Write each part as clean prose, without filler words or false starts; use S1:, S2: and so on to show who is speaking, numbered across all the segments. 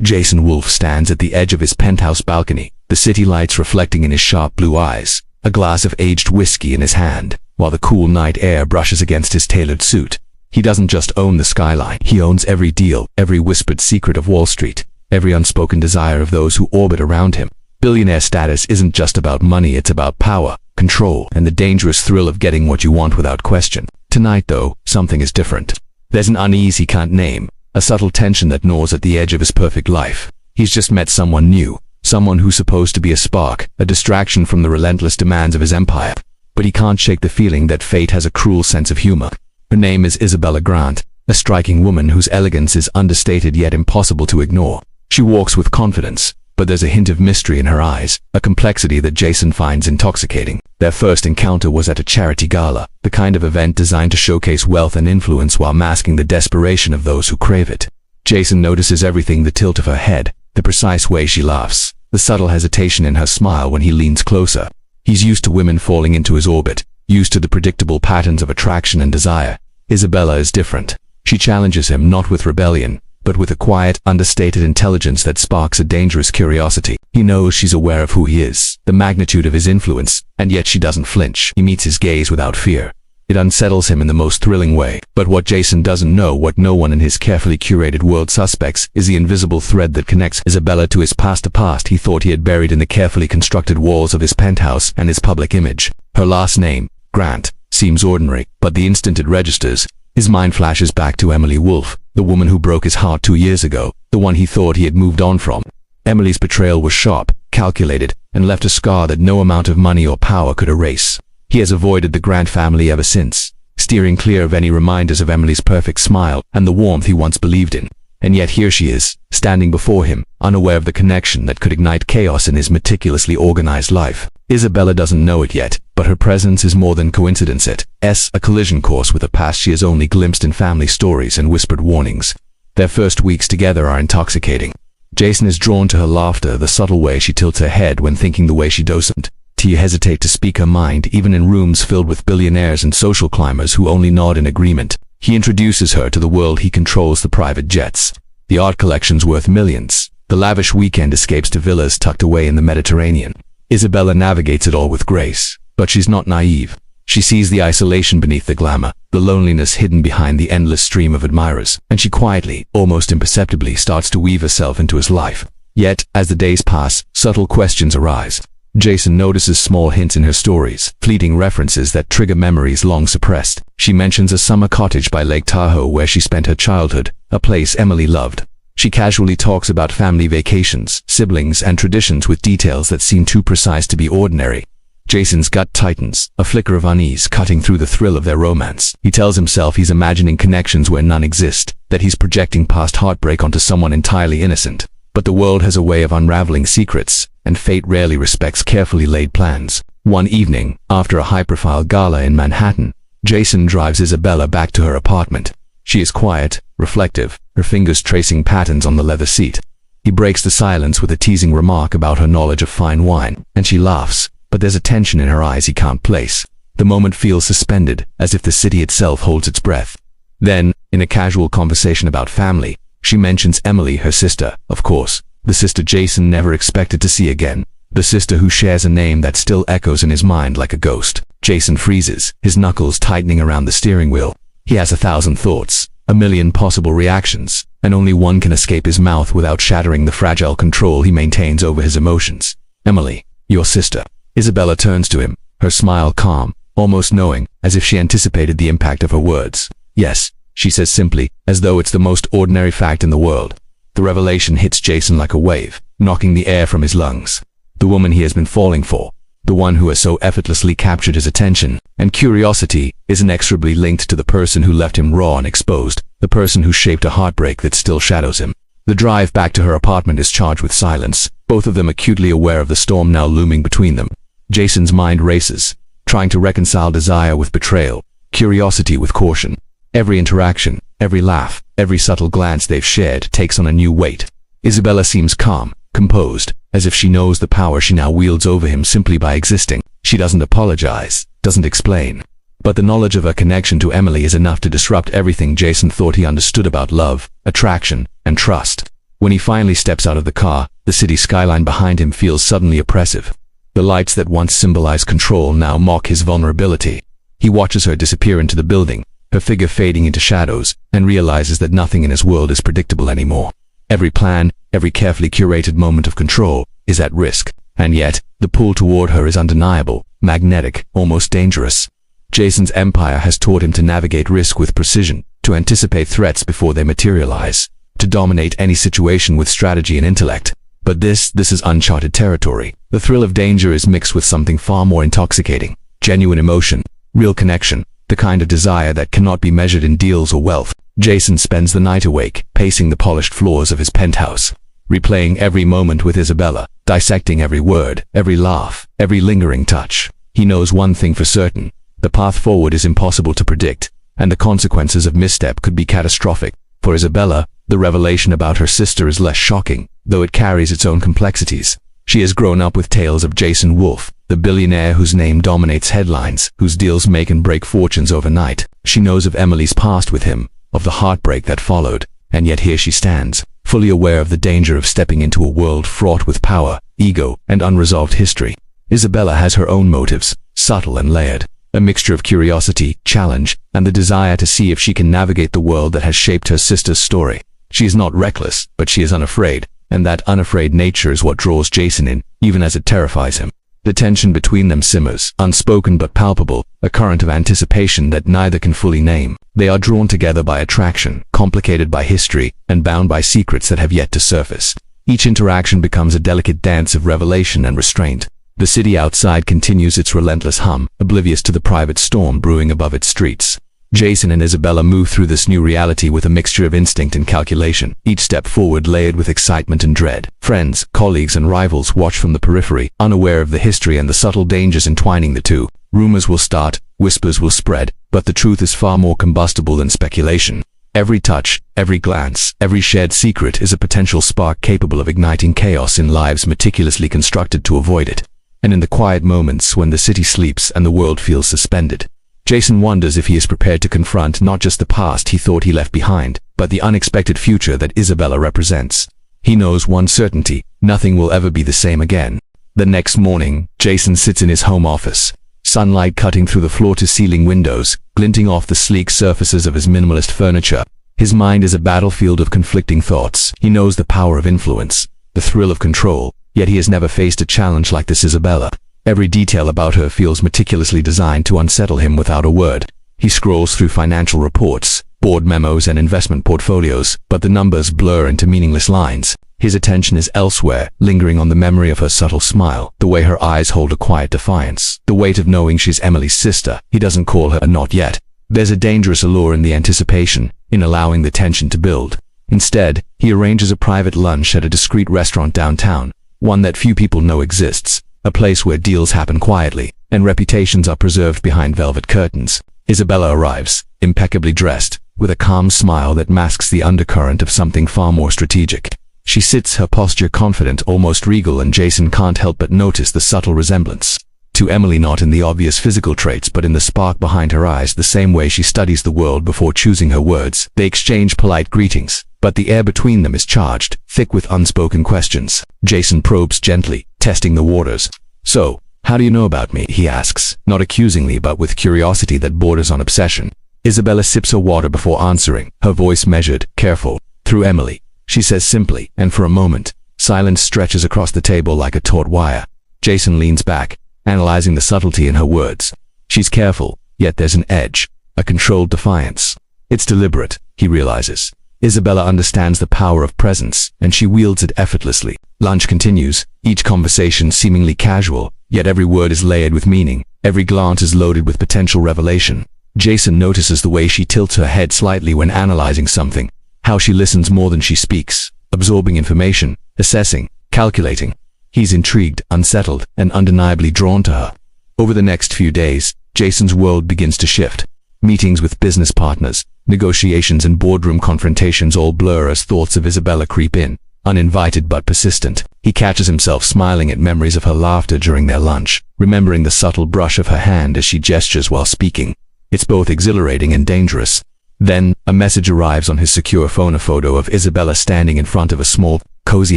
S1: Jason Wolfe stands at the edge of his penthouse balcony, the city lights reflecting in his sharp blue eyes, a glass of aged whiskey in his hand, while the cool night air brushes against his tailored suit. He doesn't just own the skyline, he owns every deal, every whispered secret of Wall Street, every unspoken desire of those who orbit around him. Billionaire status isn't just about money, it's about power, control, and the dangerous thrill of getting what you want without question. Tonight, though, something is different. There's an unease he can't name, a subtle tension that gnaws at the edge of his perfect life. He's just met someone new, someone who's supposed to be a spark, a distraction from the relentless demands of his empire. But he can't shake the feeling that fate has a cruel sense of humor. Her name is Isabella Grant, a striking woman whose elegance is understated yet impossible to ignore. She walks with confidence, but there's a hint of mystery in her eyes, a complexity that Jason finds intoxicating. Their first encounter was at a charity gala, the kind of event designed to showcase wealth and influence while masking the desperation of those who crave it. Jason notices everything: the tilt of her head, the precise way she laughs, the subtle hesitation in her smile when he leans closer. He's used to women falling into his orbit, used to the predictable patterns of attraction and desire. Isabella is different. She challenges him not with rebellion, but with a quiet, understated intelligence that sparks a dangerous curiosity. He knows she's aware of who he is, the magnitude of his influence, and yet she doesn't flinch. He meets his gaze without fear. It unsettles him in the most thrilling way. But what Jason doesn't know, what no one in his carefully curated world suspects, is the invisible thread that connects Isabella to his past, a past he thought he had buried in the carefully constructed walls of his penthouse and his public image. Her last name, Grant, seems ordinary, but the instant it registers, his mind flashes back to Emily Wolfe, the woman who broke his heart 2 years ago, the one he thought he had moved on from. Emily's betrayal was sharp, calculated, and left a scar that no amount of money or power could erase. He has avoided the Grant family ever since, steering clear of any reminders of Emily's perfect smile and the warmth he once believed in. And yet here she is, standing before him, unaware of the connection that could ignite chaos in his meticulously organized life. Isabella doesn't know it yet, but her presence is more than coincidence. It's a collision course with a past she has only glimpsed in family stories and whispered warnings. Their first weeks together are intoxicating. Jason is drawn to her laughter, the subtle way she tilts her head when thinking, the way she doesn't hesitate to speak her mind, even in rooms filled with billionaires and social climbers who only nod in agreement. He introduces her to the world he controls: the private jets, the art collections worth millions, the lavish weekend escapes to villas tucked away in the Mediterranean. Isabella navigates it all with grace, but she's not naive. She sees the isolation beneath the glamour, the loneliness hidden behind the endless stream of admirers, and she quietly, almost imperceptibly, starts to weave herself into his life. Yet, as the days pass, subtle questions arise. Jason notices small hints in her stories, fleeting references that trigger memories long suppressed. She mentions a summer cottage by Lake Tahoe where she spent her childhood, a place Emily loved. She casually talks about family vacations, siblings, and traditions with details that seem too precise to be ordinary. Jason's gut tightens, a flicker of unease cutting through the thrill of their romance. He tells himself he's imagining connections where none exist, that he's projecting past heartbreak onto someone entirely innocent. But the world has a way of unraveling secrets, and fate rarely respects carefully laid plans. One evening, after a high-profile gala in Manhattan, Jason drives Isabella back to her apartment. She is quiet, reflective, her fingers tracing patterns on the leather seat. He breaks the silence with a teasing remark about her knowledge of fine wine, and she laughs, but there's a tension in her eyes he can't place. The moment feels suspended, as if the city itself holds its breath. Then, in a casual conversation about family, she mentions Emily, her sister, of course, the sister Jason never expected to see again, the sister who shares a name that still echoes in his mind like a ghost. Jason freezes, his knuckles tightening around the steering wheel. He has 1,000 thoughts, a million possible reactions, and only one can escape his mouth without shattering the fragile control he maintains over his emotions. Emily, your sister. Isabella turns to him, her smile calm, almost knowing, as if she anticipated the impact of her words. Yes, she says simply, as though it's the most ordinary fact in the world. The revelation hits Jason like a wave, knocking the air from his lungs. The woman he has been falling for, the one who has so effortlessly captured his attention and curiosity, is inexorably linked to the person who left him raw and exposed, the person who shaped a heartbreak that still shadows him. The drive back to her apartment is charged with silence, both of them acutely aware of the storm now looming between them. Jason's mind races, trying to reconcile desire with betrayal, curiosity with caution. Every interaction, every laugh, every subtle glance they've shared takes on a new weight. Isabella seems calm, composed, as if she knows the power she now wields over him simply by existing. She doesn't apologize, doesn't explain. But the knowledge of her connection to Emily is enough to disrupt everything Jason thought he understood about love, attraction, and trust. When he finally steps out of the car, the city skyline behind him feels suddenly oppressive. The lights that once symbolized control now mock his vulnerability. He watches her disappear into the building, her figure fading into shadows, and realizes that nothing in his world is predictable anymore. Every plan, every carefully curated moment of control, is at risk. And yet, the pull toward her is undeniable, magnetic, almost dangerous. Jason's empire has taught him to navigate risk with precision, to anticipate threats before they materialize, to dominate any situation with strategy and intellect. But this is uncharted territory. The thrill of danger is mixed with something far more intoxicating. Genuine emotion, real connection, the kind of desire that cannot be measured in deals or wealth. Jason spends the night awake, pacing the polished floors of his penthouse, replaying every moment with Isabella, dissecting every word, every laugh, every lingering touch. He knows one thing for certain: the path forward is impossible to predict, and the consequences of misstep could be catastrophic. For Isabella, the revelation about her sister is less shocking, though it carries its own complexities. She has grown up with tales of Jason Wolf, the billionaire whose name dominates headlines, whose deals make and break fortunes overnight. She knows of Emily's past with him, of the heartbreak that followed, and yet here she stands, fully aware of the danger of stepping into a world fraught with power, ego, and unresolved history. Isabella has her own motives, subtle and layered, a mixture of curiosity, challenge, and the desire to see if she can navigate the world that has shaped her sister's story. She is not reckless, but she is unafraid, and that unafraid nature is what draws Jason in, even as it terrifies him. The tension between them simmers, unspoken but palpable, a current of anticipation that neither can fully name. They are drawn together by attraction, complicated by history, and bound by secrets that have yet to surface. Each interaction becomes a delicate dance of revelation and restraint. The city outside continues its relentless hum, oblivious to the private storm brewing above its streets. Jason and Isabella move through this new reality with a mixture of instinct and calculation, each step forward layered with excitement and dread. Friends, colleagues, and rivals watch from the periphery, unaware of the history and the subtle dangers entwining the two. Rumors will start, whispers will spread, but the truth is far more combustible than speculation. Every touch, every glance, every shared secret is a potential spark capable of igniting chaos in lives meticulously constructed to avoid it. And in the quiet moments when the city sleeps and the world feels suspended, Jason wonders if he is prepared to confront not just the past he thought he left behind, but the unexpected future that Isabella represents. He knows one certainty: nothing will ever be the same again. The next morning, Jason sits in his home office, sunlight cutting through the floor-to-ceiling windows, glinting off the sleek surfaces of his minimalist furniture. His mind is a battlefield of conflicting thoughts. He knows the power of influence, the thrill of control, yet he has never faced a challenge like this Isabella. Every detail about her feels meticulously designed to unsettle him without a word. He scrolls through financial reports, board memos, and investment portfolios, but the numbers blur into meaningless lines. His attention is elsewhere, lingering on the memory of her subtle smile, the way her eyes hold a quiet defiance, the weight of knowing she's Emily's sister. He doesn't call her a not yet. There's a dangerous allure in the anticipation, in allowing the tension to build. Instead, he arranges a private lunch at a discreet restaurant downtown, one that few people know exists. A place where deals happen quietly, and reputations are preserved behind velvet curtains. Isabella arrives, impeccably dressed, with a calm smile that masks the undercurrent of something far more strategic. She sits, her posture confident, almost regal, and Jason can't help but notice the subtle resemblance to Emily, not in the obvious physical traits but in the spark behind her eyes, the same way she studies the world before choosing her words. They exchange polite greetings, but the air between them is charged, thick with unspoken questions. Jason probes gently, testing the waters. "So, how do you know about me?" he asks, not accusingly but with curiosity that borders on obsession. Isabella sips her water before answering, her voice measured, careful. "Through Emily," she says simply, and for a moment, silence stretches across the table like a taut wire. Jason leans back, analyzing the subtlety in her words. She's careful, yet there's an edge, a controlled defiance. It's deliberate, he realizes. Isabella understands the power of presence, and she wields it effortlessly. Lunch continues, each conversation seemingly casual, yet every word is layered with meaning. Every glance is loaded with potential revelation. Jason notices the way she tilts her head slightly when analyzing something, how she listens more than she speaks, absorbing information, assessing, calculating. He's intrigued, unsettled, and undeniably drawn to her. Over the next few days, Jason's world begins to shift. Meetings with business partners, negotiations, and boardroom confrontations all blur as thoughts of Isabella creep in, uninvited but persistent. He catches himself smiling at memories of her laughter during their lunch, remembering the subtle brush of her hand as she gestures while speaking. It's both exhilarating and dangerous. Then, a message arrives on his secure phone, a photo of Isabella standing in front of a small, cozy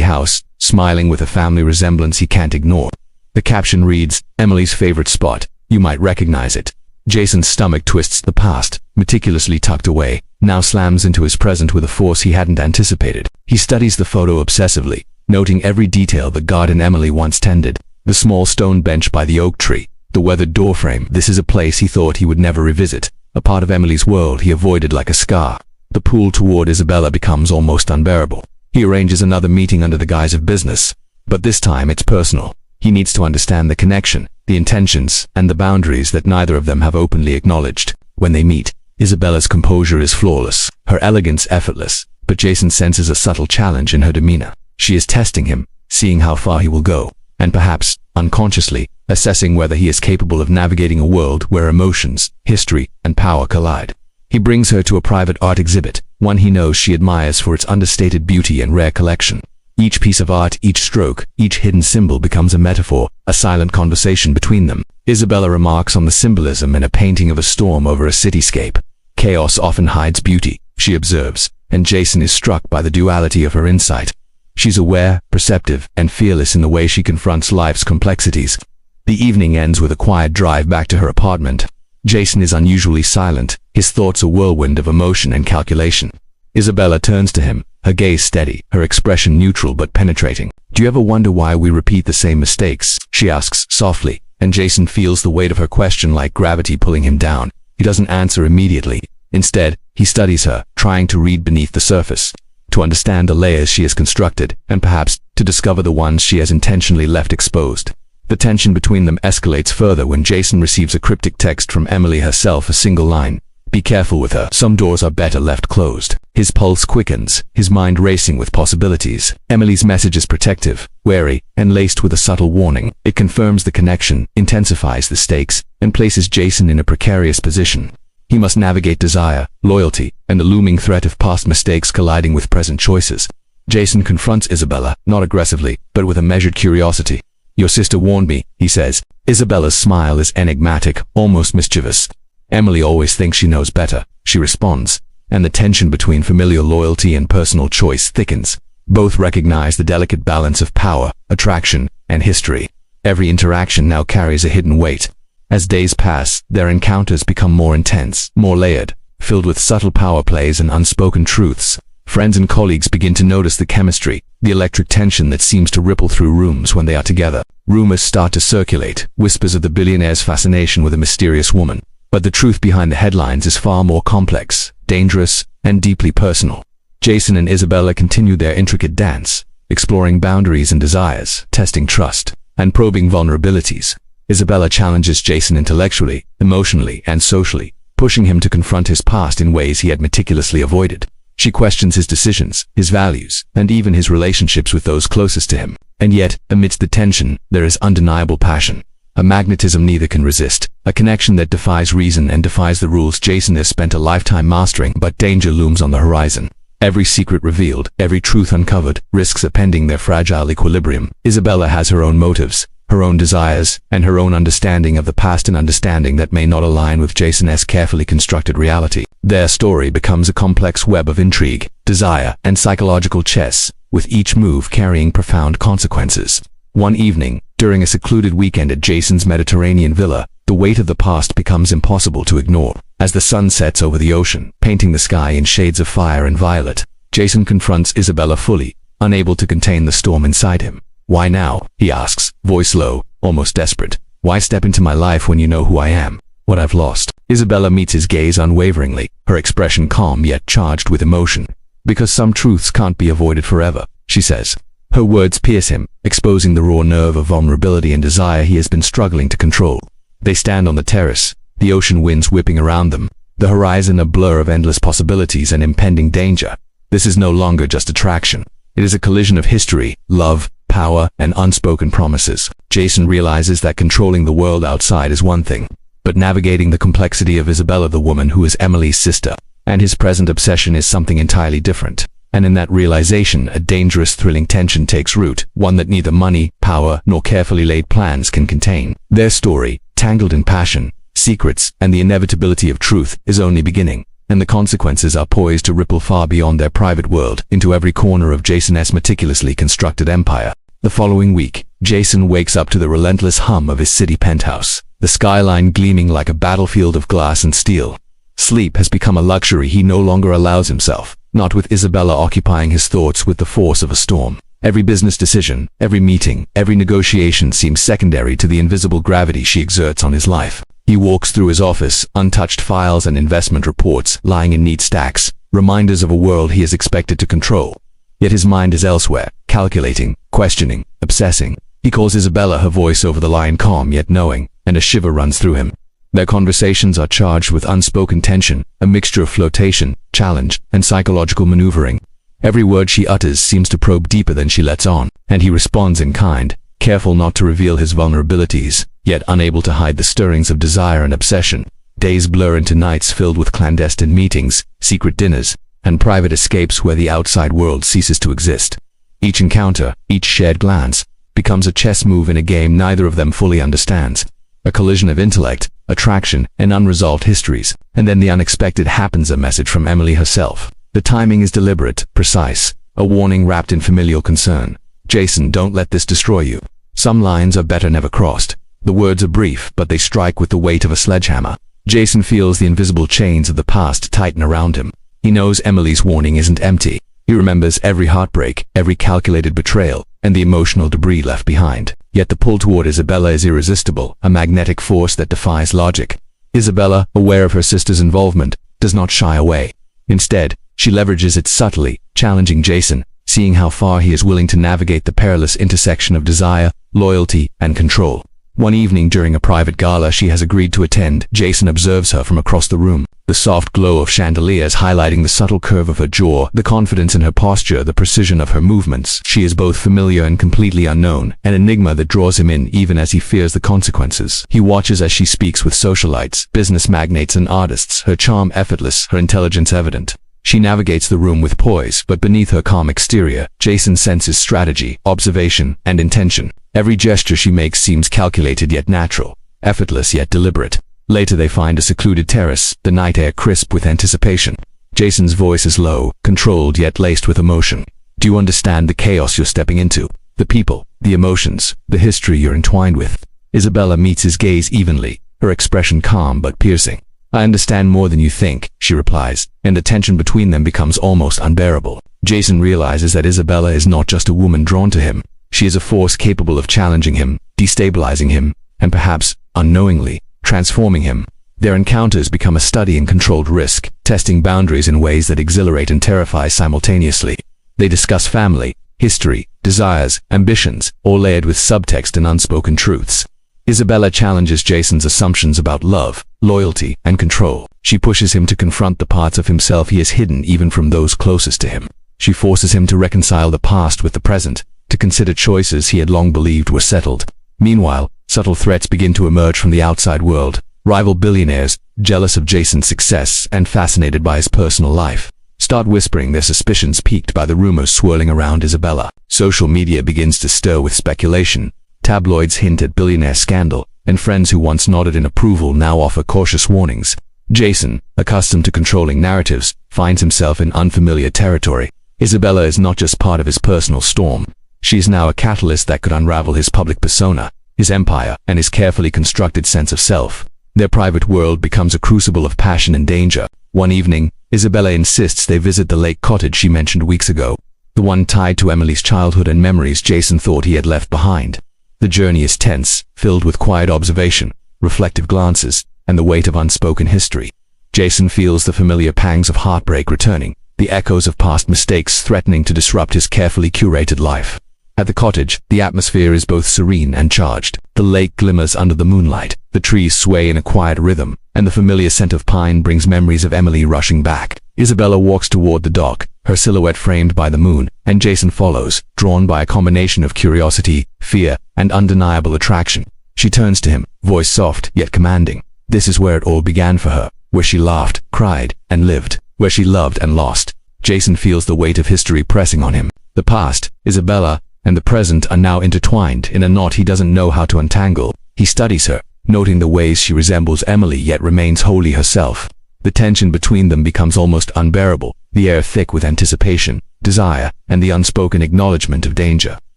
S1: house, smiling with a family resemblance he can't ignore. The caption reads, "Emily's favorite spot. You might recognize it." Jason's stomach twists. The past, meticulously tucked away, now slams into his present with a force he hadn't anticipated. He studies the photo obsessively, noting every detail: the garden Emily once tended, the small stone bench by the oak tree, the weathered doorframe. This is a place he thought he would never revisit, a part of Emily's world he avoided like a scar. The pull toward Isabella becomes almost unbearable. He arranges another meeting under the guise of business, but this time it's personal. He needs to understand the connection, the intentions, and the boundaries that neither of them have openly acknowledged. When they meet, Isabella's composure is flawless, her elegance effortless, but Jason senses a subtle challenge in her demeanor. She is testing him, seeing how far he will go, and perhaps, unconsciously, assessing whether he is capable of navigating a world where emotions, history, and power collide. He brings her to a private art exhibit, one he knows she admires for its understated beauty and rare collection. Each piece of art, each stroke, each hidden symbol becomes a metaphor, a silent conversation between them. Isabella remarks on the symbolism in a painting of a storm over a cityscape. Chaos often hides beauty, she observes, and Jason is struck by the duality of her insight. She's aware, perceptive, and fearless in the way she confronts life's complexities. The evening ends with a quiet drive back to her apartment. Jason is unusually silent, his thoughts a whirlwind of emotion and calculation. Isabella turns to him, her gaze steady, her expression neutral but penetrating. "Do you ever wonder why we repeat the same mistakes?" she asks softly, and Jason feels the weight of her question like gravity pulling him down. He doesn't answer immediately. Instead, he studies her, trying to read beneath the surface, to understand the layers she has constructed, and perhaps to discover the ones she has intentionally left exposed. The tension between them escalates further when Jason receives a cryptic text from Emily herself, a single line: "Be careful with her. Some doors are better left closed." His pulse quickens, his mind racing with possibilities. Emily's message is protective, wary, and laced with a subtle warning. It confirms the connection, intensifies the stakes, and places Jason in a precarious position. He must navigate desire, loyalty, and the looming threat of past mistakes colliding with present choices. Jason confronts Isabella, not aggressively, but with a measured curiosity. "Your sister warned me," he says. Isabella's smile is enigmatic, almost mischievous. "Emily always thinks she knows better," she responds, and the tension between familial loyalty and personal choice thickens. Both recognize the delicate balance of power, attraction, and history. Every interaction now carries a hidden weight. As days pass, their encounters become more intense, more layered, filled with subtle power plays and unspoken truths. Friends and colleagues begin to notice the chemistry, the electric tension that seems to ripple through rooms when they are together. Rumors start to circulate, whispers of the billionaire's fascination with a mysterious woman. But the truth behind the headlines is far more complex, dangerous, and deeply personal. Jason and Isabella continue their intricate dance, exploring boundaries and desires, testing trust, and probing vulnerabilities. Isabella challenges Jason intellectually, emotionally, and socially, pushing him to confront his past in ways he had meticulously avoided. She questions his decisions, his values, and even his relationships with those closest to him. And yet, amidst the tension, there is undeniable passion. A magnetism neither can resist, a connection that defies reason and defies the rules Jason has spent a lifetime mastering, but danger looms on the horizon. Every secret revealed, every truth uncovered, risks upending their fragile equilibrium. Isabella has her own motives, her own desires, and her own understanding of the past, an understanding that may not align with Jason's carefully constructed reality. Their story becomes a complex web of intrigue, desire, and psychological chess, with each move carrying profound consequences. One evening, during a secluded weekend at Jason's Mediterranean villa, the weight of the past becomes impossible to ignore. As the sun sets over the ocean, painting the sky in shades of fire and violet, Jason confronts Isabella fully, unable to contain the storm inside him. "Why now?" he asks, voice low, almost desperate. "Why step into my life when you know who I am, what I've lost?" Isabella meets his gaze unwaveringly, her expression calm yet charged with emotion. "Because some truths can't be avoided forever," she says. Her words pierce him, exposing the raw nerve of vulnerability and desire he has been struggling to control. They stand on the terrace, the ocean winds whipping around them, the horizon a blur of endless possibilities and impending danger. This is no longer just attraction. It is a collision of history, love, power, and unspoken promises. Jason realizes that controlling the world outside is one thing, but navigating the complexity of Isabella, the woman who is Emily's sister, and his present obsession is something entirely different. And in that realization, a dangerous, thrilling tension takes root, one that neither money, power, nor carefully laid plans can contain. Their story, tangled in passion, secrets, and the inevitability of truth, is only beginning. and the consequences are poised to ripple far beyond their private world into every corner of Jason's meticulously constructed empire. The following week, Jason wakes up to the relentless hum of his city penthouse, the skyline gleaming like a battlefield of glass and steel. Sleep has become a luxury he no longer allows himself, not with Isabella occupying his thoughts with the force of a storm. Every business decision, every meeting, every negotiation seems secondary to the invisible gravity she exerts on his life. He walks through his office, untouched files and investment reports lying in neat stacks, reminders of a world he is expected to control. Yet his mind is elsewhere, calculating, questioning, obsessing. He calls Isabella, her voice over the line calm yet knowing, and a shiver runs through him. Their conversations are charged with unspoken tension, a mixture of flirtation, challenge, and psychological maneuvering. Every word she utters seems to probe deeper than she lets on, and he responds in kind, careful not to reveal his vulnerabilities, yet unable to hide the stirrings of desire and obsession. Days blur into nights filled with clandestine meetings, secret dinners, and private escapes where the outside world ceases to exist. Each encounter, each shared glance, becomes a chess move in a game neither of them fully understands. A collision of intellect, attraction, and unresolved histories, and then the unexpected happens, a message from Emily herself. The timing is deliberate, precise, a warning wrapped in familial concern. Jason, don't let this destroy you. Some lines are better never crossed. The words are brief, but they strike with the weight of a sledgehammer. Jason feels the invisible chains of the past tighten around him. He knows Emily's warning isn't empty. He remembers every heartbreak, every calculated betrayal, and the emotional debris left behind. Yet the pull toward Isabella is irresistible, a magnetic force that defies logic. Isabella, aware of her sister's involvement, does not shy away. Instead, she leverages it subtly, challenging Jason, seeing how far he is willing to navigate the perilous intersection of desire, loyalty, and control. One evening during a private gala she has agreed to attend, Jason observes her from across the room. The soft glow of chandeliers highlighting the subtle curve of her jaw, the confidence in her posture, the precision of her movements. She is both familiar and completely unknown, an enigma that draws him in even as he fears the consequences. He watches as she speaks with socialites, business magnates and artists, her charm effortless, her intelligence evident. She navigates the room with poise, but beneath her calm exterior, Jason senses strategy, observation, and intention. Every gesture she makes seems calculated yet natural, effortless yet deliberate. Later they find a secluded terrace, the night air crisp with anticipation. Jason's voice is low, controlled yet laced with emotion. Do you understand the chaos you're stepping into? The people, the emotions, the history you're entwined with? Isabella meets his gaze evenly, her expression calm but piercing. I understand more than you think, she replies, and the tension between them becomes almost unbearable. Jason realizes that Isabella is not just a woman drawn to him. She is a force capable of challenging him, destabilizing him, and perhaps, unknowingly, transforming him. Their encounters become a study in controlled risk, testing boundaries in ways that exhilarate and terrify simultaneously. They discuss family, history, desires, ambitions, all layered with subtext and unspoken truths. Isabella challenges Jason's assumptions about love, loyalty, and control. She pushes him to confront the parts of himself he has hidden even from those closest to him. She forces him to reconcile the past with the present, to consider choices he had long believed were settled. Meanwhile, subtle threats begin to emerge from the outside world. Rival billionaires, jealous of Jason's success and fascinated by his personal life, start whispering their suspicions piqued by the rumors swirling around Isabella. Social media begins to stir with speculation. Tabloids hint at billionaire scandal, and friends who once nodded in approval now offer cautious warnings. Jason, accustomed to controlling narratives, finds himself in unfamiliar territory. Isabella is not just part of his personal storm. She is now a catalyst that could unravel his public persona, his empire, and his carefully constructed sense of self. Their private world becomes a crucible of passion and danger. One evening, Isabella insists they visit the lake cottage she mentioned weeks ago, the one tied to Emily's childhood and memories Jason thought he had left behind. The journey is tense, filled with quiet observation, reflective glances, and the weight of unspoken history. Jason feels the familiar pangs of heartbreak returning, the echoes of past mistakes threatening to disrupt his carefully curated life. At the cottage, the atmosphere is both serene and charged. The lake glimmers under the moonlight, the trees sway in a quiet rhythm, and the familiar scent of pine brings memories of Emily rushing back. Isabella walks toward the dock, her silhouette framed by the moon, and Jason follows, drawn by a combination of curiosity, fear, and undeniable attraction. She turns to him, voice soft yet commanding. This is where it all began for her, where she laughed, cried, and lived, where she loved and lost. Jason feels the weight of history pressing on him. The past, Isabella, and the present are now intertwined in a knot he doesn't know how to untangle. He studies her, noting the ways she resembles Emily yet remains wholly herself. The tension between them becomes almost unbearable, the air thick with anticipation, desire, and the unspoken acknowledgement of danger.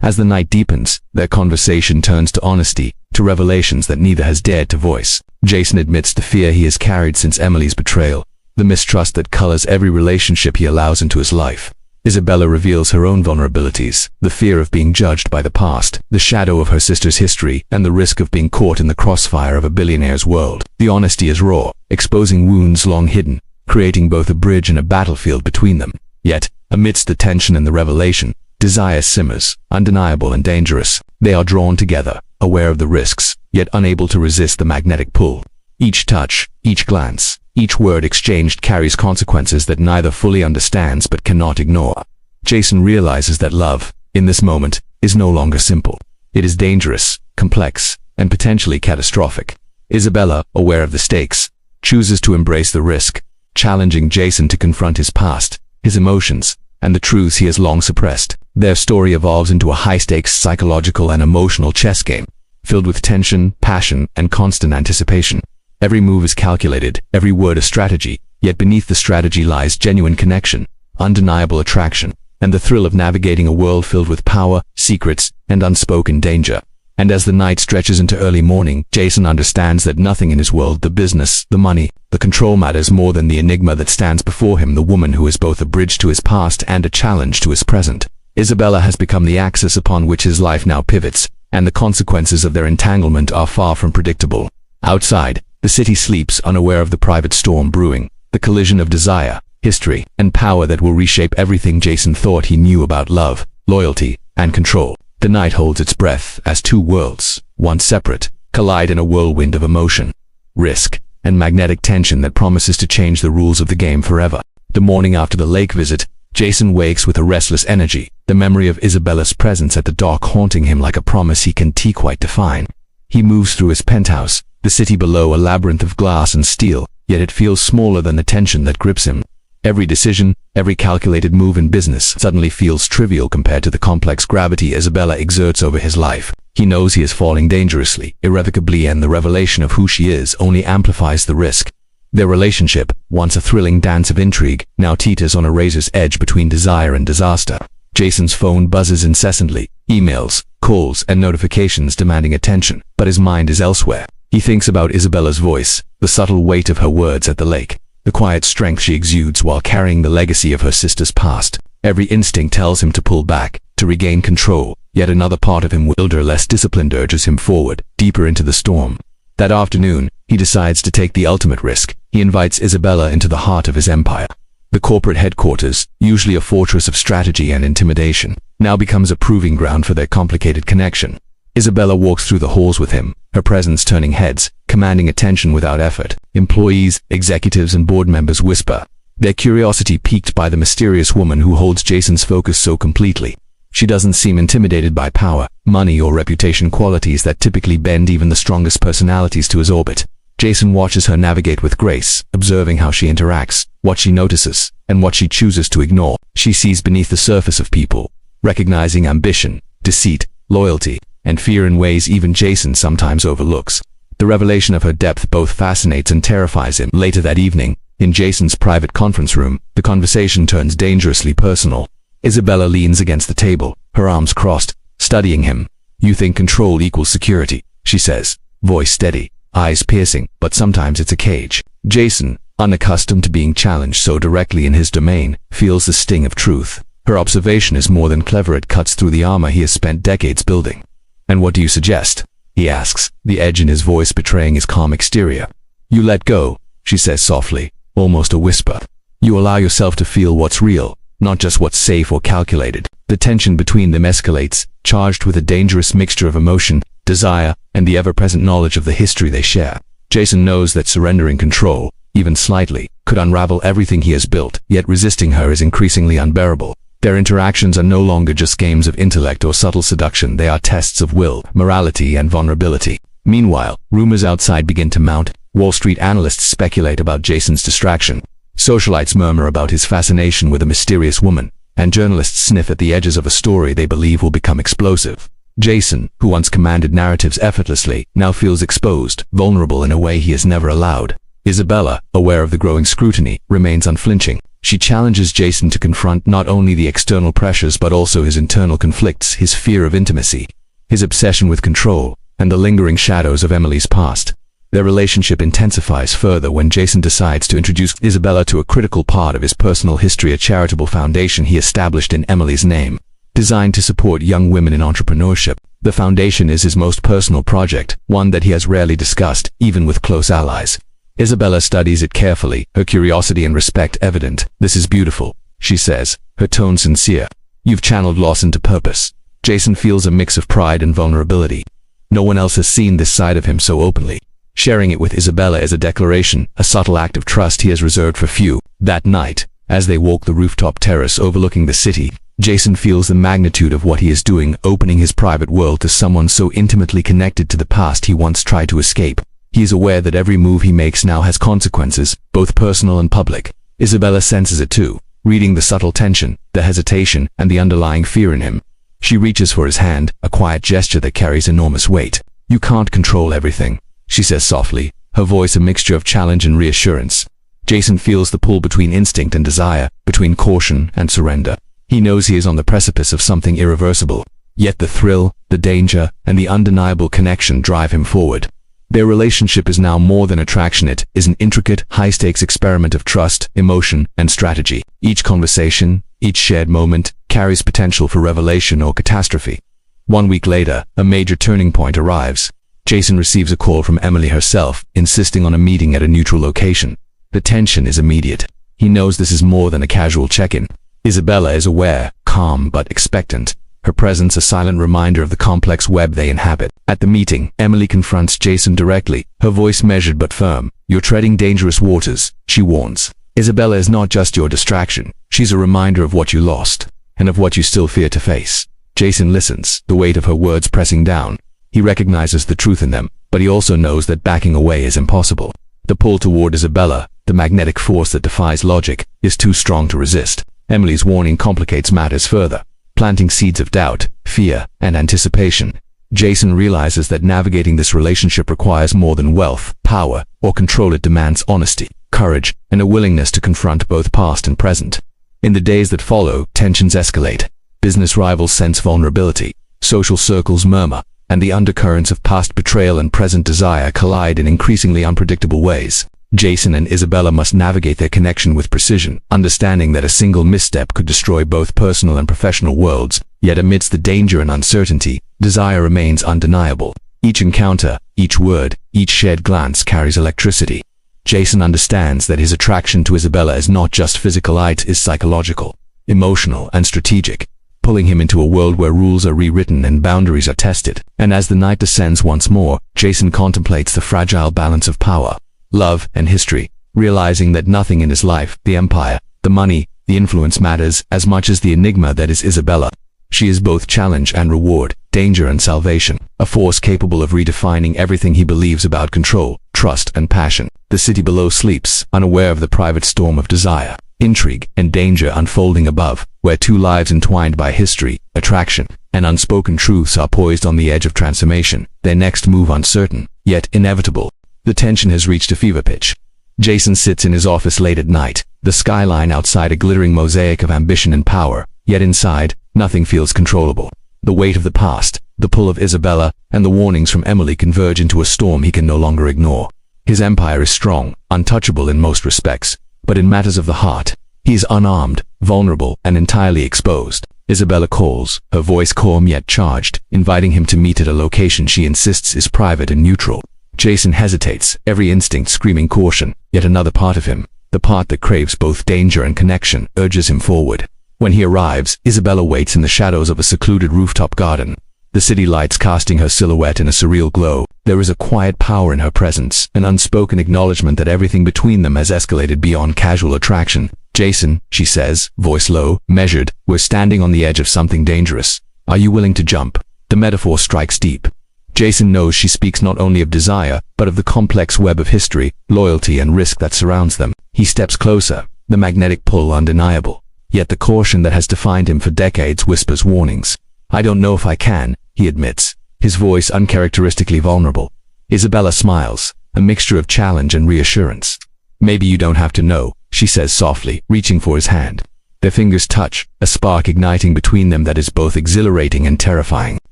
S1: As the night deepens, their conversation turns to honesty, to revelations that neither has dared to voice. Jason admits the fear he has carried since Emily's betrayal, the mistrust that colors every relationship he allows into his life. Isabella reveals her own vulnerabilities, the fear of being judged by the past, the shadow of her sister's history, and the risk of being caught in the crossfire of a billionaire's world. The honesty is raw, exposing wounds long hidden, creating both a bridge and a battlefield between them. Yet, amidst the tension and the revelation, desire simmers, undeniable and dangerous. They are drawn together, aware of the risks, yet unable to resist the magnetic pull. Each touch, each glance, each word exchanged carries consequences that neither fully understands but cannot ignore. Jason realizes that love, in this moment, is no longer simple. It is dangerous, complex, and potentially catastrophic. Isabella, aware of the stakes, chooses to embrace the risk, challenging Jason to confront his past, his emotions, and the truths he has long suppressed. Their story evolves into a high-stakes psychological and emotional chess game, filled with tension, passion, and constant anticipation. Every move is calculated, every word a strategy, yet beneath the strategy lies genuine connection, undeniable attraction, and the thrill of navigating a world filled with power, secrets, and unspoken danger. And as the night stretches into early morning, Jason understands that nothing in his world, the business, the money, the control, matters more than the enigma that stands before him, the woman who is both a bridge to his past and a challenge to his present. Isabella has become the axis upon which his life now pivots, and the consequences of their entanglement are far from predictable. Outside, the city sleeps, unaware of the private storm brewing, the collision of desire, history, and power that will reshape everything Jason thought he knew about love, loyalty, and control. The night holds its breath as two worlds, once separate, collide in a whirlwind of emotion, risk, and magnetic tension that promises to change the rules of the game forever. The morning after the lake visit, Jason wakes with a restless energy, the memory of Isabella's presence at the dock haunting him like a promise he can't quite define. He moves through his penthouse, the city below a labyrinth of glass and steel, yet it feels smaller than the tension that grips him. Every decision, every calculated move in business suddenly feels trivial compared to the complex gravity Isabella exerts over his life. He knows he is falling dangerously, irrevocably, and the revelation of who she is only amplifies the risk. Their relationship, once a thrilling dance of intrigue, now teeters on a razor's edge between desire and disaster. Jason's phone buzzes incessantly, emails, calls, and notifications demanding attention, but his mind is elsewhere. He thinks about Isabella's voice, the subtle weight of her words at the lake, the quiet strength she exudes while carrying the legacy of her sister's past. Every instinct tells him to pull back, to regain control, yet another part of him, wilder, less disciplined, urges him forward, deeper into the storm. That afternoon, he decides to take the ultimate risk. He invites Isabella into the heart of his empire. The corporate headquarters, usually a fortress of strategy and intimidation, now becomes a proving ground for their complicated connection. Isabella walks through the halls with him, her presence turning heads, commanding attention without effort. Employees, executives, and board members whisper, their curiosity piqued by the mysterious woman who holds Jason's focus so completely. She doesn't seem intimidated by power, money, or reputation, qualities that typically bend even the strongest personalities to his orbit. Jason watches her navigate with grace, observing how she interacts, what she notices, and what she chooses to ignore. She sees beneath the surface of people, recognizing ambition, deceit, loyalty, and fear in ways even Jason sometimes overlooks. The revelation of her depth both fascinates and terrifies him. Later that evening, in Jason's private conference room, the conversation turns dangerously personal. Isabella leans against the table, her arms crossed, studying him. "You think control equals security," she says, voice steady, eyes piercing, but sometimes it's a cage. Jason, unaccustomed to being challenged so directly in his domain, feels the sting of truth. Her observation is more than clever, it cuts through the armor he has spent decades building. "And what do you suggest?" he asks, the edge in his voice betraying his calm exterior. "You let go," she says softly, almost a whisper. "You allow yourself to feel what's real, not just what's safe or calculated." The tension between them escalates, charged with a dangerous mixture of emotion, desire, and the ever-present knowledge of the history they share. Jason knows that surrendering control, even slightly, could unravel everything he has built, yet resisting her is increasingly unbearable. Their interactions are no longer just games of intellect or subtle seduction, they are tests of will, morality, and vulnerability. Meanwhile, rumors outside begin to mount. Wall Street analysts speculate about Jason's distraction. Socialites murmur about his fascination with a mysterious woman, and journalists sniff at the edges of a story they believe will become explosive. Jason, who once commanded narratives effortlessly, now feels exposed, vulnerable in a way he has never allowed. Isabella, aware of the growing scrutiny, remains unflinching. She challenges Jason to confront not only the external pressures but also his internal conflicts, his fear of intimacy, his obsession with control, and the lingering shadows of Emily's past. Their relationship intensifies further when Jason decides to introduce Isabella to a critical part of his personal history, a charitable foundation he established in Emily's name, designed to support young women in entrepreneurship. The foundation is his most personal project, one that he has rarely discussed, even with close allies. Isabella studies it carefully, her curiosity and respect evident. "This is beautiful," she says, her tone sincere. "You've channeled loss into purpose." Jason feels a mix of pride and vulnerability. No one else has seen this side of him so openly. Sharing it with Isabella is a declaration, a subtle act of trust he has reserved for few. That night, as they walk the rooftop terrace overlooking the city, Jason feels the magnitude of what he is doing, opening his private world to someone so intimately connected to the past he once tried to escape. He is aware that every move he makes now has consequences, both personal and public. Isabella senses it too, reading the subtle tension, the hesitation, and the underlying fear in him. She reaches for his hand, a quiet gesture that carries enormous weight. "You can't control everything," she says softly, her voice a mixture of challenge and reassurance. Jason feels the pull between instinct and desire, between caution and surrender. He knows he is on the precipice of something irreversible, yet the thrill, the danger, and the undeniable connection drive him forward. Their relationship is now more than attraction. It is an intricate, high-stakes experiment of trust, emotion, and strategy. Each conversation, each shared moment, carries potential for revelation or catastrophe. 1 week later, a major turning point arrives. Jason receives a call from Emily herself, insisting on a meeting at a neutral location. The tension is immediate. He knows this is more than a casual check-in. Isabella is aware, calm but expectant, her presence a silent reminder of the complex web they inhabit. At the meeting, Emily confronts Jason directly, her voice measured but firm. "You're treading dangerous waters," she warns. "Isabella is not just your distraction. She's a reminder of what you lost, and of what you still fear to face." Jason listens, the weight of her words pressing down. He recognizes the truth in them, but he also knows that backing away is impossible. The pull toward Isabella, the magnetic force that defies logic, is too strong to resist. Emily's warning complicates matters further, planting seeds of doubt, fear, and anticipation. Jason realizes that navigating this relationship requires more than wealth, power, or control. It demands honesty, courage, and a willingness to confront both past and present. In the days that follow, tensions escalate. Business rivals sense vulnerability, social circles murmur, and the undercurrents of past betrayal and present desire collide in increasingly unpredictable ways. Jason and Isabella must navigate their connection with precision, understanding that a single misstep could destroy both personal and professional worlds. Yet amidst the danger and uncertainty, desire remains undeniable. Each encounter, each word, each shared glance carries electricity. Jason understands that his attraction to Isabella is not just physical, it is psychological, emotional, and strategic, pulling him into a world where rules are rewritten and boundaries are tested. And as the night descends once more, Jason contemplates the fragile balance of power, love, and history, realizing that nothing in his life, the empire, the money, the influence matters as much as the enigma that is Isabella. She is both challenge and reward, danger and salvation, a force capable of redefining everything he believes about control, trust, and passion. The city below sleeps, unaware of the private storm of desire, intrigue, and danger unfolding above, where two lives entwined by history, attraction, and unspoken truths are poised on the edge of transformation, their next move uncertain, yet inevitable. The tension has reached a fever pitch. Jason sits in his office late at night, the skyline outside a glittering mosaic of ambition and power, yet inside, nothing feels controllable. The weight of the past, the pull of Isabella, and the warnings from Emily converge into a storm he can no longer ignore. His empire is strong, untouchable in most respects, but in matters of the heart, he is unarmed, vulnerable, and entirely exposed. Isabella calls, her voice calm yet charged, inviting him to meet at a location she insists is private and neutral. Jason hesitates, every instinct screaming caution, yet another part of him, the part that craves both danger and connection, urges him forward. When he arrives, Isabella waits in the shadows of a secluded rooftop garden, the city lights casting her silhouette in a surreal glow. There is a quiet power in her presence, an unspoken acknowledgement that everything between them has escalated beyond casual attraction. "Jason," she says, voice low, measured, "we're standing on the edge of something dangerous. Are you willing to jump?" The metaphor strikes deep. Jason knows she speaks not only of desire, but of the complex web of history, loyalty, and risk that surrounds them. He steps closer, the magnetic pull undeniable. Yet the caution that has defined him for decades whispers warnings. "I don't know if I can," he admits, his voice uncharacteristically vulnerable. Isabella smiles, a mixture of challenge and reassurance. "Maybe you don't have to know," she says softly, reaching for his hand. Their fingers touch, a spark igniting between them that is both exhilarating and terrifying.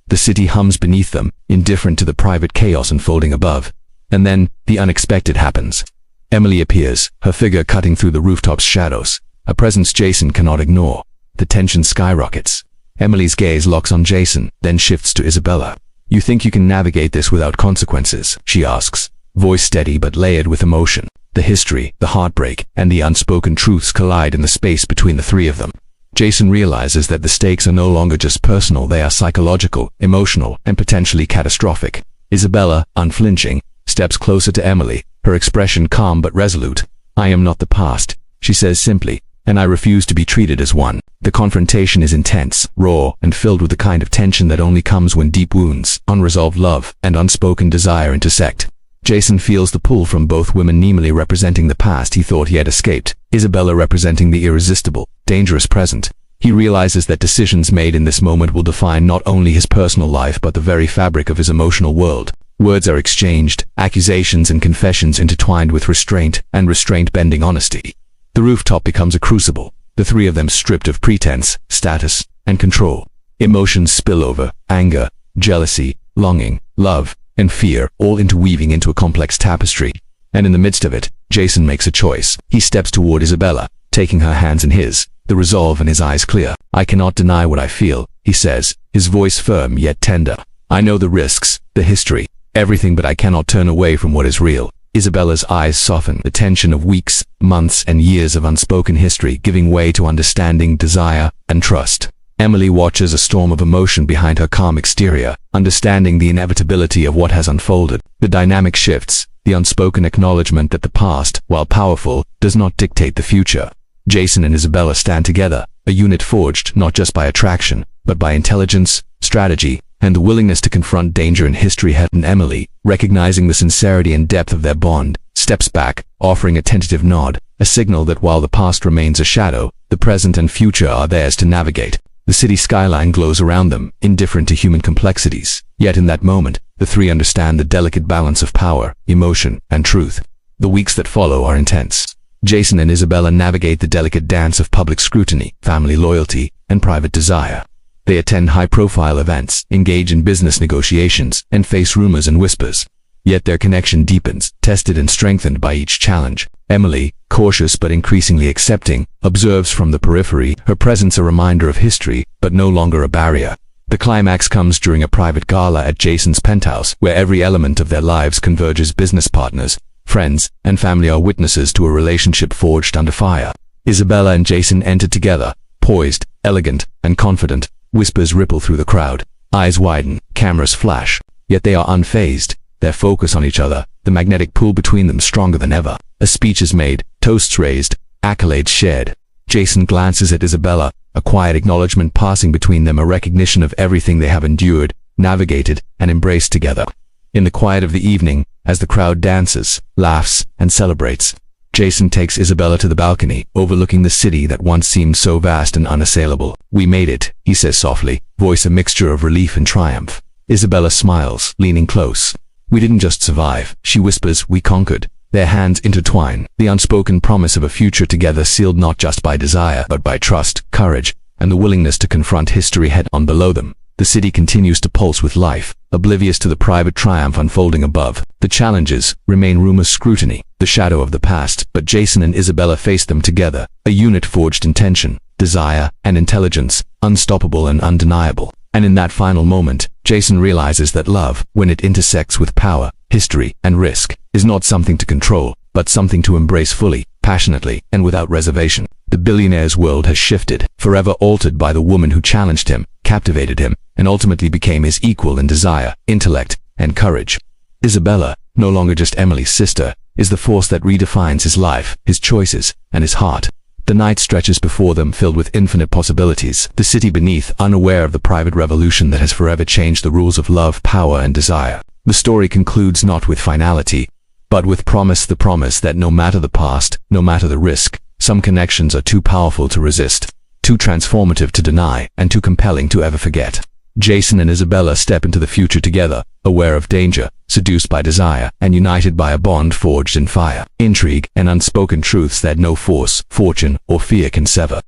S1: The city hums beneath them, indifferent to the private chaos unfolding above. And then, the unexpected happens. Emily appears, her figure cutting through the rooftop's shadows, a presence Jason cannot ignore. The tension skyrockets. Emily's gaze locks on Jason, then shifts to Isabella. "You think you can navigate this without consequences?" she asks, voice steady but layered with emotion. The history, the heartbreak, and the unspoken truths collide in the space between the three of them. Jason realizes that the stakes are no longer just personal, they are psychological, emotional, and potentially catastrophic. Isabella, unflinching, steps closer to Emily, her expression calm but resolute. "I am not the past," she says simply, "and I refuse to be treated as one." The confrontation is intense, raw, and filled with the kind of tension that only comes when deep wounds, unresolved love, and unspoken desire intersect. Jason feels the pull from both women, Emily representing the past he thought he had escaped, Isabella representing the irresistible, dangerous present. He realizes that decisions made in this moment will define not only his personal life but the very fabric of his emotional world. Words are exchanged, accusations and confessions intertwined with restraint and restraint-bending honesty. The rooftop becomes a crucible, the three of them stripped of pretense, status, and control. Emotions spill over, anger, jealousy, longing, love, and fear, all interweaving into a complex tapestry. And in the midst of it, Jason makes a choice. He steps toward Isabella, taking her hands in his, the resolve in his eyes clear. "I cannot deny what I feel," he says, his voice firm yet tender. "I know the risks, the history, everything, but I cannot turn away from what is real." Isabella's eyes soften, the tension of weeks, months, and years of unspoken history giving way to understanding, desire, and trust. Emily watches a storm of emotion behind her calm exterior, understanding the inevitability of what has unfolded. The dynamic shifts, the unspoken acknowledgement that the past, while powerful, does not dictate the future. Jason and Isabella stand together, a unit forged not just by attraction, but by intelligence, strategy, and the willingness to confront danger in history head. And Emily, recognizing the sincerity and depth of their bond, steps back, offering a tentative nod, a signal that while the past remains a shadow, the present and future are theirs to navigate. The city skyline glows around them, indifferent to human complexities. Yet in that moment, the three understand the delicate balance of power, emotion, and truth. The weeks that follow are intense. Jason and Isabella navigate the delicate dance of public scrutiny, family loyalty, and private desire. They attend high-profile events, engage in business negotiations, and face rumors and whispers. Yet their connection deepens, tested and strengthened by each challenge. Emily, cautious but increasingly accepting, observes from the periphery, her presence a reminder of history, but no longer a barrier. The climax comes during a private gala at Jason's penthouse, where every element of their lives converges. Business partners, friends, and family are witnesses to a relationship forged under fire. Isabella and Jason enter together, poised, elegant, and confident. Whispers ripple through the crowd. Eyes widen, cameras flash. Yet they are unfazed, their focus on each other, the magnetic pull between them stronger than ever. A speech is made, toasts raised, accolades shared. Jason glances at Isabella, a quiet acknowledgement passing between them, a recognition of everything they have endured, navigated, and embraced together. In the quiet of the evening, as the crowd dances, laughs, and celebrates, Jason takes Isabella to the balcony, overlooking the city that once seemed so vast and unassailable. "We made it," he says softly, voice a mixture of relief and triumph. Isabella smiles, leaning close. "We didn't just survive," she whispers, "we conquered." Their hands intertwine, the unspoken promise of a future together sealed not just by desire, but by trust, courage, and the willingness to confront history head-on. Below them, the city continues to pulse with life, oblivious to the private triumph unfolding above. The challenges remain rumors, scrutiny, the shadow of the past, but Jason and Isabella face them together, a unit forged in tension, desire, and intelligence, unstoppable and undeniable. And in that final moment, Jason realizes that love, when it intersects with power, history, and risk, is not something to control, but something to embrace fully, passionately, and without reservation. The billionaire's world has shifted, forever altered by the woman who challenged him, captivated him, and ultimately became his equal in desire, intellect, and courage. Isabella, no longer just Emily's sister, is the force that redefines his life, his choices, and his heart. The night stretches before them, filled with infinite possibilities, the city beneath, unaware of the private revolution that has forever changed the rules of love, power, and desire. The story concludes not with finality, but with promise, the promise that no matter the past, no matter the risk, some connections are too powerful to resist, too transformative to deny, and too compelling to ever forget. Jason and Isabella step into the future together, aware of danger, seduced by desire, and united by a bond forged in fire, intrigue, and unspoken truths that no force, fortune, or fear can sever.